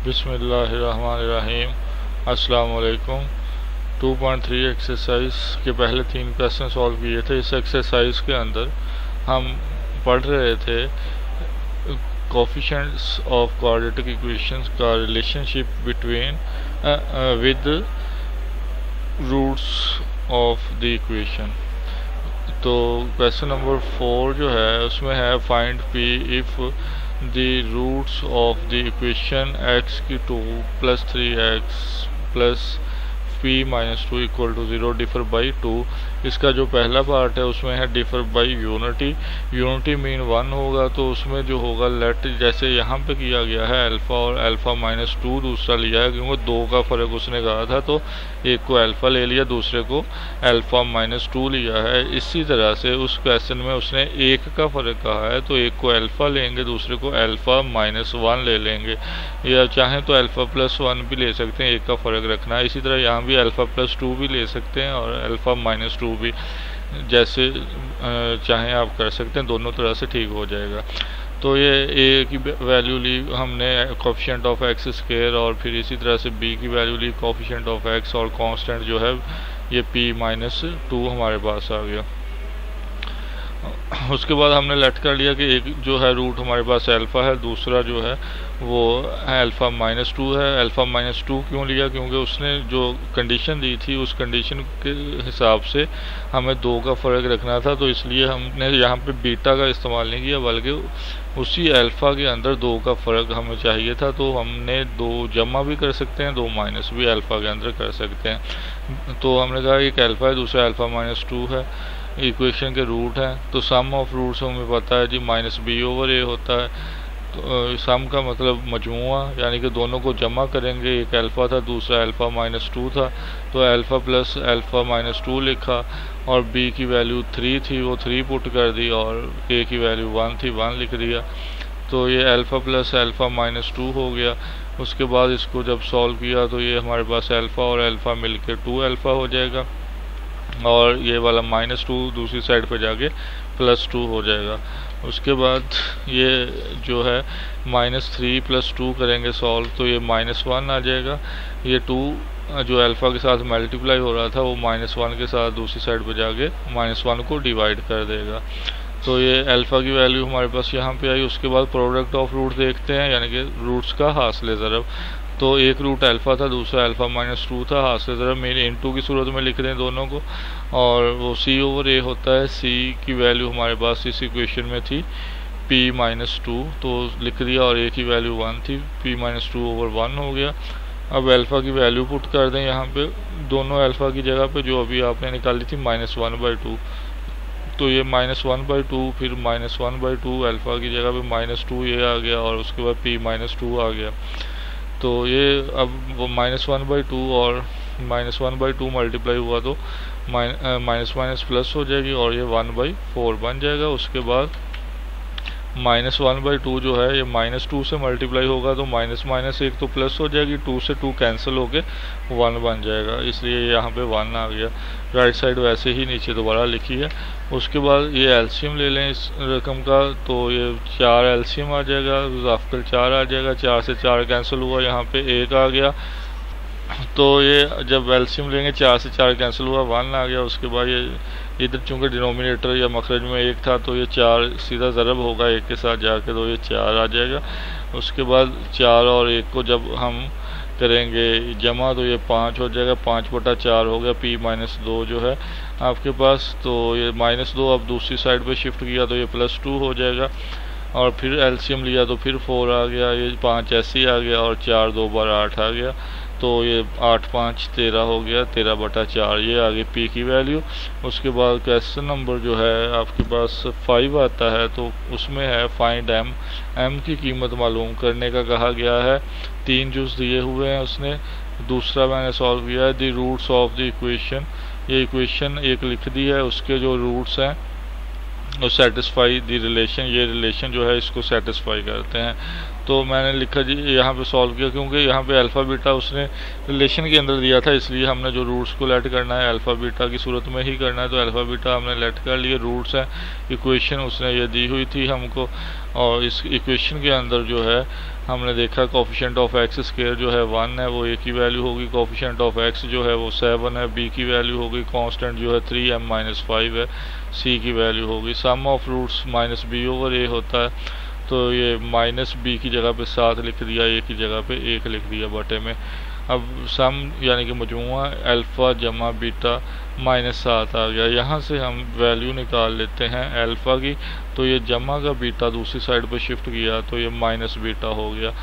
बिस्मिल्लाहिर्रहमानिर्रहीम। अस्सलाम वालेकुम। 2.3 एक्सरसाइज के पहले 3 क्वेश्चन सॉल्व किए थे। इस एक्सरसाइज के अंदर हम पढ़ रहे थे कोफिशिएंट्स ऑफ क्वाड्रेटिक इक्वेशंस का relationship between with roots of the equation. तो क्वेश्चन नंबर 4 जो है उसमें है find P if the roots of the equation x की 2 plus 3x plus p minus 2 equal to 0 differ by 2। इसका जो पहला पार्ट है उसमें है differ by unity. Unity mean 1 होगा, तो उसमें जो होगा लेट, जैसे यहाँ पे किया गया है अल्फ़ा और अल्फ़ा माइनस 2 दूसरा लिया है, क्योंकि 2 का फ़र्क उसने कहा था, तो एक को अल्फ़ा ले लिया, दूसरे को अल्फ़ा माइनस 2 लिया है। इसी तरह से उस क्वेश्चन में उसने एक का फ़र्क कहा है, तो एक को अल्फ़ा लेंगे, दूसरे को अल्फ़ा माइनस 1 ले लेंगे, या चाहें तो अल्फ़ा प्लस 1 भी ले सकते हैं, एक का फ़र्क रखना है। इसी तरह यहाँ भी अल्फ़ा प्लस 2 भी ले सकते हैं और अल्फ़ा माइनस 2 भी, जैसे चाहें आप कर सकते हैं, दोनों तरह से ठीक हो जाएगा। तो ये ए की वैल्यू ली हमने कोफिशिएंट ऑफ एक्स स्क्वायर, और फिर इसी तरह से बी की वैल्यू ली कोफिशिएंट ऑफ एक्स, और कांस्टेंट जो है ये पी माइनस 2 हमारे पास आ गया। उसके बाद हमने लेट कर लिया कि एक जो है रूट हमारे पास अल्फ़ा है, दूसरा जो है वो अल्फ़ा माइनस 2 है। अल्फ़ा माइनस 2 क्यों लिया? क्योंकि उसने जो कंडीशन दी थी उस कंडीशन के हिसाब से हमें 2 का फ़र्क रखना था, तो इसलिए हमने यहाँ पे बीटा का इस्तेमाल नहीं किया, बल्कि उसी अल्फ़ा के अंदर 2 का फ़र्क हमें चाहिए था, तो हमने 2 जमा भी कर सकते हैं, 2 माइनस भी अल्फ़ा के अंदर कर सकते हैं। तो हमने कहा एक अल्फ़ा है, दूसरा अल्फ़ा माइनस 2 है, इक्वेशन के रूट हैं, तो सम ऑफ रूट्स हमें पता है जी माइनस बी ओवर ए होता है। तो सम का मतलब मजमुआ, यानी कि दोनों को जमा करेंगे, एक अल्फ़ा था, दूसरा अल्फ़ा माइनस 2 था, तो अल्फ़ा प्लस अल्फ़ा माइनस 2 लिखा, और बी की वैल्यू 3 थी, वो 3 पुट कर दी, और ए की वैल्यू 1 थी, 1 लिख दिया। तो ये अल्फ़ा प्लस अल्फ़ा माइनस 2 हो गया। उसके बाद इसको जब सॉल्व किया तो ये हमारे पास अल्फ़ा और अल्फ़ा मिलकर 2 अल्फ़ा हो जाएगा, और ये वाला माइनस 2 दूसरी साइड पे जाके प्लस 2 हो जाएगा। उसके बाद ये जो है माइनस 3 प्लस 2 करेंगे सॉल्व, तो ये माइनस 1 आ जाएगा। ये 2 जो अल्फ़ा के साथ मल्टीप्लाई हो रहा था वो माइनस 1 के साथ दूसरी साइड पे जाके माइनस 1 को डिवाइड कर देगा। तो ये अल्फ़ा की वैल्यू हमारे पास यहाँ पे आई। उसके बाद प्रोडक्ट ऑफ रूट देखते हैं, यानी कि रूट्स का हासिल ज़रब। तो एक रूट अल्फ़ा था, दूसरा अल्फ़ा माइनस 2 था, हासिल ज़रब मेरे इनटू की सूरत में लिख दें दोनों को, और वो सी ओवर ए होता है। सी की वैल्यू हमारे पास इस इक्वेशन में थी पी माइनस 2, तो लिख दिया, और ए की वैल्यू 1 थी, पी माइनस 2 ओवर 1 हो गया। अब अल्फ़ा की वैल्यू पुट कर दें यहाँ पे, दोनों अल्फ़ा की जगह पे जो अभी आपने निकाली थी माइनस 1/2, तो ये माइनस 1/2, फिर माइनस 1/2 अल्फ़ा की जगह पे माइनस 2 ये आ गया, और उसके बाद पी माइनस 2 आ गया। तो ये अब वो माइनस 1/2 और माइनस 1/2 मल्टीप्लाई हुआ तो माइनस माइनस प्लस हो जाएगी, और ये 1/4 बन जाएगा। उसके बाद माइनस 1/2 जो है ये माइनस 2 से मल्टीप्लाई होगा, तो माइनस माइनस एक तो प्लस हो जाएगी, 2 से 2 कैंसिल होके 1 बन जाएगा, इसलिए यहाँ पे 1 आ गया। राइट साइड वैसे ही नीचे दोबारा लिखी है। उसके बाद ये एलसीएम ले लें इस रकम का, तो ये 4 एलसीएम आ जाएगा, ज़ाफ्कर 4 आ जाएगा, 4 से 4 कैंसिल हुआ, यहाँ पे 1 आ गया। तो ये जब एलसीएम लेंगे 4 से 4 कैंसिल हुआ, 1 आ गया। उसके बाद ये इधर चूँकि डिनोमिनेटर या मखरज में 1 था, तो ये 4 सीधा ज़रब होगा 1 के साथ जाके, तो ये 4 आ जाएगा। उसके बाद 4 और 1 को जब हम करेंगे जमा, तो ये 5 हो जाएगा, 5/4 हो गया। पी माइनस 2 जो है आपके पास, तो ये माइनस 2 अब दूसरी साइड पे शिफ्ट किया, तो ये प्लस 2 हो जाएगा, और फिर एलसीएम लिया तो फिर 4 आ गया, ये 5 ऐसे ही आ गया, और 4 2 बार 8 आ गया, तो ये 8 5 13 हो गया, 13/4 ये आ गई पी की वैल्यू। उसके बाद क्वेश्चन नंबर जो है आपके पास 5 आता है, तो उसमें है फाइंड एम। एम की कीमत मालूम करने का कहा गया है। 3 जुज़ दिए हुए हैं उसने। दूसरा मैंने सॉल्व किया है the roots of the equation. ये इक्वेशन एक लिख दी है, उसके जो रूट्स हैं और सेटिस्फाई द रिलेशन, ये रिलेशन जो है इसको सेटिस्फाई करते हैं। तो मैंने लिखा जी यहाँ पे सॉल्व किया, क्योंकि यहाँ पे अल्फ़ा बीटा उसने रिलेशन के अंदर दिया था, इसलिए हमने जो रूट्स को लेट करना है अल्फ़ा बीटा की सूरत में ही करना है। तो अल्फ़ा बीटा हमने लेट कर लिए, रूट्स है, इक्वेशन उसने ये दी हुई थी हमको, और इस इक्वेशन के अंदर जो है हमने देखा कोफिशिएंट ऑफ एक्स स्क्वायर जो है 1 है, वो ए की वैल्यू होगी। कोफिशिएंट ऑफ एक्स जो है वो 7 है, बी की वैल्यू होगी। कांस्टेंट जो है 3m-5 है, सी की वैल्यू होगी। Sum of roots minus B over A होता है, तो ये माइनस बी की जगह पे 7 लिख दिया, ए की जगह पे 1 लिख दिया बटे में। अब सम यानी कि मजमुआ अल्फ़ा जमा बीटा -7 आ गया। यहाँ से हम वैल्यू निकाल लेते हैं अल्फ़ा की, तो ये जमा का बीटा दूसरी साइड पर शिफ्ट किया तो ये माइनस बीटा हो गया।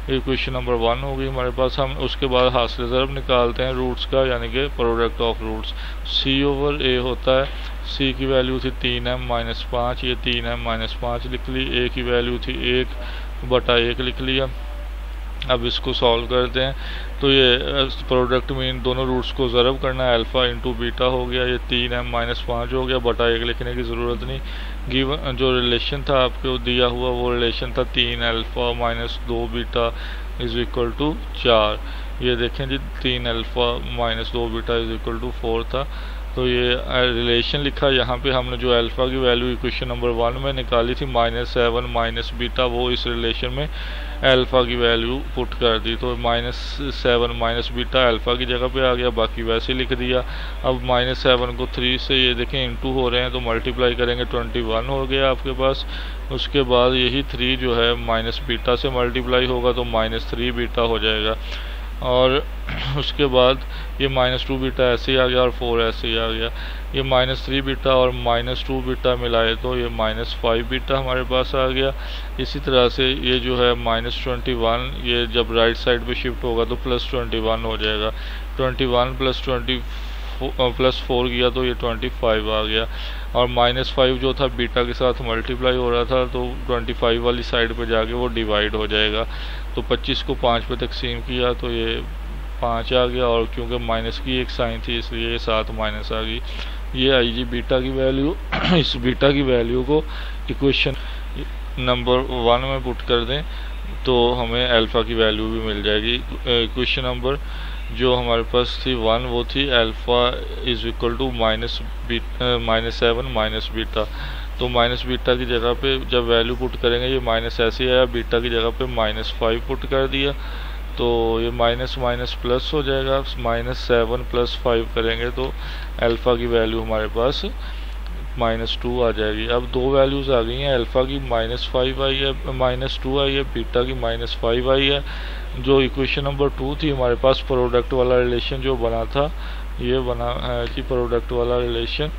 ये क्वेश्चन नंबर 1 होगी हमारे पास। हम उसके बाद हासिल ज़रब निकालते हैं रूट्स का, यानी कि product of roots. C over A होता है, सी की वैल्यू थी 3m-5, ये 3m-5 लिख ली। ए की वैल्यू थी 1/1 लिख लिया। अब इसको सॉल्व करते हैं, तो ये प्रोडक्ट में इन दोनों रूट्स को ज़रब करना है, अल्फ़ा इंटू बीटा हो गया। ये 3m-5 हो गया, बटा 1 लिखने की ज़रूरत नहीं। गिवन जो रिलेशन था आपको दिया हुआ, वो रिलेशन था 3 alpha minus 2 beta is equal to 4। ये देखें जी, 3 alpha minus 2 beta is equal to 4 था। तो ये रिलेशन लिखा। यहाँ पे हमने जो अल्फ़ा की वैल्यू इक्वेशन नंबर 1 में निकाली थी -7 माइनस बीटा, वो इस रिलेशन में अल्फ़ा की वैल्यू पुट कर दी। तो -7 माइनस बीटा अल्फ़ा की जगह पे आ गया, बाकी वैसे लिख दिया। अब -7 को 3 से ये देखें इंटू हो रहे हैं, तो मल्टीप्लाई करेंगे 21 हो गया आपके पास। उसके बाद यही 3 जो है माइनस बीटा से मल्टीप्लाई होगा तो -3 बीटा हो जाएगा। और उसके बाद ये -2 बीटा ऐसे ही आ गया और 4 ऐसे ही आ गया। ये -3 बीटा और -2 बीटा मिलाए तो ये -5 बीटा हमारे पास आ गया। इसी तरह से ये जो है -21, ये जब राइट साइड पे शिफ्ट होगा तो +21 हो जाएगा। 21 + 4 किया तो ये 25 आ गया। और -5 जो था बीटा के साथ मल्टीप्लाई हो रहा था, तो 25 वाली साइड पे जाके वो डिवाइड हो जाएगा। तो 25 को 5 पे तकसीम किया तो ये 5 आ गया, और क्योंकि माइनस की एक साइन थी इसलिए ये 7 माइनस आ गई। ये आई जी बीटा की वैल्यू। इस बीटा की वैल्यू को इक्वेशन नंबर 1 में पुट कर दें तो हमें अल्फ़ा की वैल्यू भी मिल जाएगी। इक्वेशन नंबर जो हमारे पास थी 1, वो थी alpha is equal to -7 minus beta. तो माइनस बीटा की जगह पे जब वैल्यू पुट करेंगे, ये माइनस ऐसे आया, बीटा की जगह पे -5 पुट कर दिया, तो ये माइनस माइनस प्लस हो जाएगा। -7 + 5 करेंगे तो अल्फ़ा की वैल्यू हमारे पास -2 आ जाएगी। अब दो वैल्यूज़ आ गई हैं, अल्फ़ा की -5 आई है, -2 आई है, बीटा की -5 आई है। जो इक्वेशन नंबर 2 थी हमारे पास, प्रोडक्ट वाला रिलेशन जो बना था, ये बना है कि प्रोडक्ट वाला रिलेशन,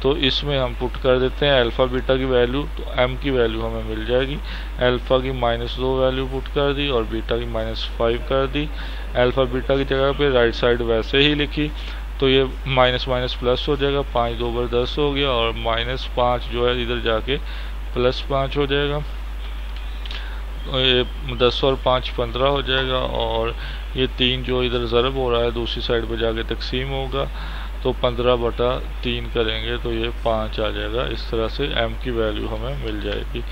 तो इसमें हम पुट कर देते हैं अल्फ़ा बीटा की वैल्यू, तो m की वैल्यू हमें मिल जाएगी। अल्फ़ा की -2 वैल्यू पुट कर दी और बीटा की -5 कर दी। अल्फ़ा बीटा की जगह पे राइट साइड वैसे ही लिखी, तो ये माइनस माइनस प्लस हो जाएगा। 5 2 × 10 हो गया, और -5 जो है इधर जाके +5 हो जाएगा। ये 10 और 5 15 हो जाएगा, और ये 3 जो इधर ज़रब हो रहा है दूसरी साइड पे जाके तकसीम होगा, तो 15/3 करेंगे तो ये 5 आ जाएगा। इस तरह से m की वैल्यू हमें मिल जाएगी।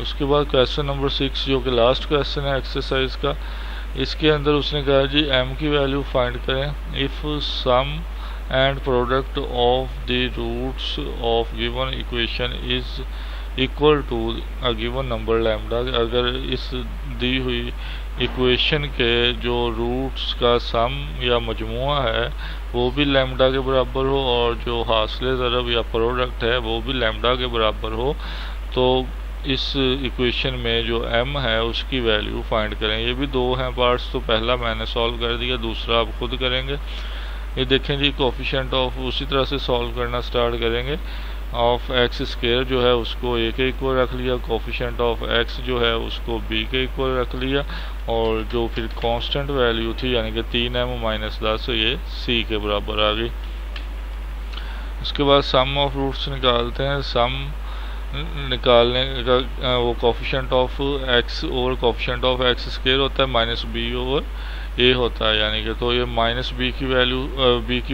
उसके बाद क्वेश्चन नंबर 6 जो कि लास्ट क्वेश्चन है एक्सरसाइज का, इसके अंदर उसने कहा जी m की वैल्यू फाइंड करें if sum and product of the roots of given equation is equal to a given number lambda. अगर इस दी हुई इक्वेशन के जो रूट्स का सम या मजमुआ है वो भी लैम्डा के बराबर हो, और जो हासिल ज़रब या प्रोडक्ट है वो भी लैम्डा के बराबर हो, तो इस इक्वेशन में जो m है उसकी वैल्यू फाइंड करें। ये भी दो हैं पार्ट्स, तो पहला मैंने सॉल्व कर दिया, दूसरा आप खुद करेंगे। ये देखें जी, कोफिशिएंट ऑफ उसी तरह से सॉल्व करना स्टार्ट करेंगे। ऑफ एक्स स्क्वायर जो है उसको a के इक्वल रख लिया, कोफिशिएंट ऑफ x जो है उसको b के इक्वल रख लिया, और जो फिर कांस्टेंट वैल्यू थी यानी कि 3m-10 ये c के बराबर आ गई। उसके बाद सम ऑफ रूट्स निकालते हैं। सम निकालने का वो coefficient of x over coefficient of x square होता है -b ओवर a होता है, यानी कि तो ये -b की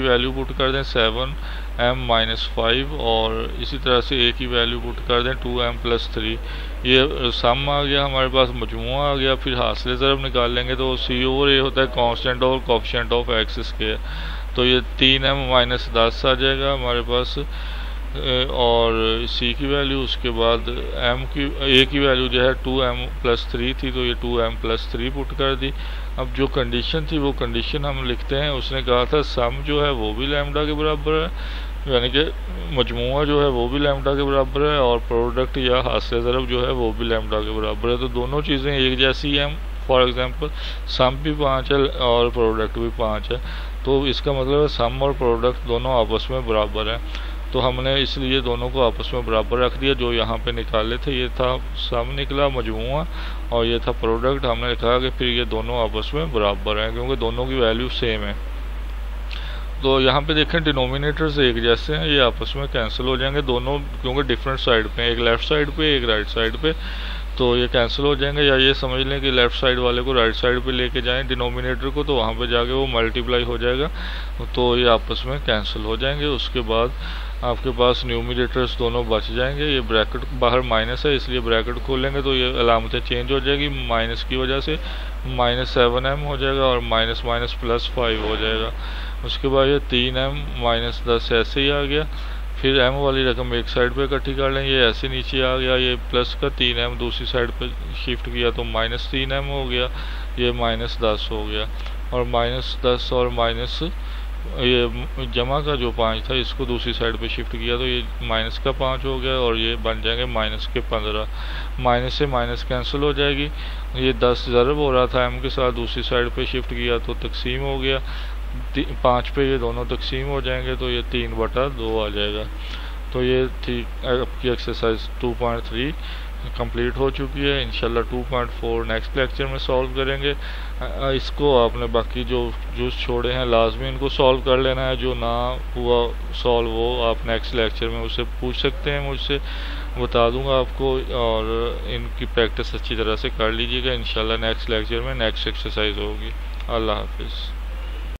वैल्यू पुट कर दें 7m-5, और इसी तरह से a की वैल्यू पुट कर दें 2m + 3। ये सम आ गया हमारे पास, मजमुआ आ गया। फिर हासिल ज़रब निकाल लेंगे तो c ओवर a होता है constant over coefficient of x square, तो ये 3m-10 आ जाएगा हमारे पास। और सी की वैल्यू, उसके बाद एम की ए की वैल्यू जो है 2m+3 थी, तो ये 2m+3 पुट कर दी। अब जो कंडीशन थी वो कंडीशन हम लिखते हैं। उसने कहा था सम जो है वो भी लैम्डा के बराबर है, यानी कि मजमूआ जो है वो भी लैम्डा के बराबर है, और प्रोडक्ट या हासिल ज़रब जो है वो भी लैम्डा के बराबर है। तो दोनों चीज़ें एक जैसी हैं। फॉर एग्जांपल सम भी 5 है और प्रोडक्ट भी 5 है, तो इसका मतलब है सम और प्रोडक्ट दोनों आपस में बराबर हैं। तो हमने इसलिए दोनों को आपस में बराबर रख दिया। जो यहाँ पे निकाले थे ये था सम निकला मजमूआ, और ये था प्रोडक्ट। हमने कहा कि फिर ये दोनों आपस में बराबर हैं क्योंकि दोनों की वैल्यू सेम है। तो यहाँ पे देखें डिनोमिनेटर्स एक जैसे हैं, ये आपस में कैंसिल हो जाएंगे दोनों, क्योंकि डिफरेंट साइड पे, एक लेफ्ट साइड पे एक राइट साइड पे, तो ये कैंसिल हो जाएंगे। या ये समझ लें कि लेफ्ट साइड वाले को राइट साइड पे लेके जाएं डिनोमिनेटर को, तो वहाँ पे जाके वो मल्टीप्लाई हो जाएगा, तो ये आपस में कैंसिल हो जाएंगे। उसके बाद आपके पास न्यूमिनेटर्स दोनों बच जाएंगे। ये ब्रैकेट बाहर माइनस है इसलिए ब्रैकेट खोलेंगे तो ये अलामतें चेंज हो जाएगी, माइनस की वजह से -7m हो जाएगा और माइनस माइनस +5 हो जाएगा। उसके बाद ये 3m -10 ऐसे ही आ गया। फिर m वाली रकम एक साइड पे इकट्ठी कर लें, ये ऐसे नीचे आ गया। ये प्लस का 3m दूसरी साइड पे शिफ्ट किया तो -3m हो गया, ये -10 हो गया। और -10 और माइनस ये जमा का जो 5 था इसको दूसरी साइड पे शिफ्ट किया तो ये माइनस का 5 हो गया, और ये बन जाएंगे माइनस के 15। माइनस से माइनस कैंसिल हो जाएगी। ये 10 ज़रब हो रहा था m के साथ, दूसरी साइड पे शिफ्ट किया तो तकसीम हो गया। 5 पे ये दोनों तकसीम हो जाएंगे तो ये 3/2 आ जाएगा। तो ये थी आपकी एक्सरसाइज 2.3 कंप्लीट हो चुकी है। इंशाल्लाह 2.4 नेक्स्ट लेक्चर में सॉल्व करेंगे। इसको आपने बाकी जो छोड़े हैं लाजमी इनको सॉल्व कर लेना है। जो ना हुआ सॉल्व वो आप नेक्स्ट लेक्चर में उससे पूछ सकते हैं, मुझसे बता दूंगा आपको, और इनकी प्रैक्टिस अच्छी तरह से कर लीजिएगा। इंशाल्लाह नेक्स्ट लेक्चर में नेक्स्ट एक्सरसाइज होगी। अल्लाह हाफिज़।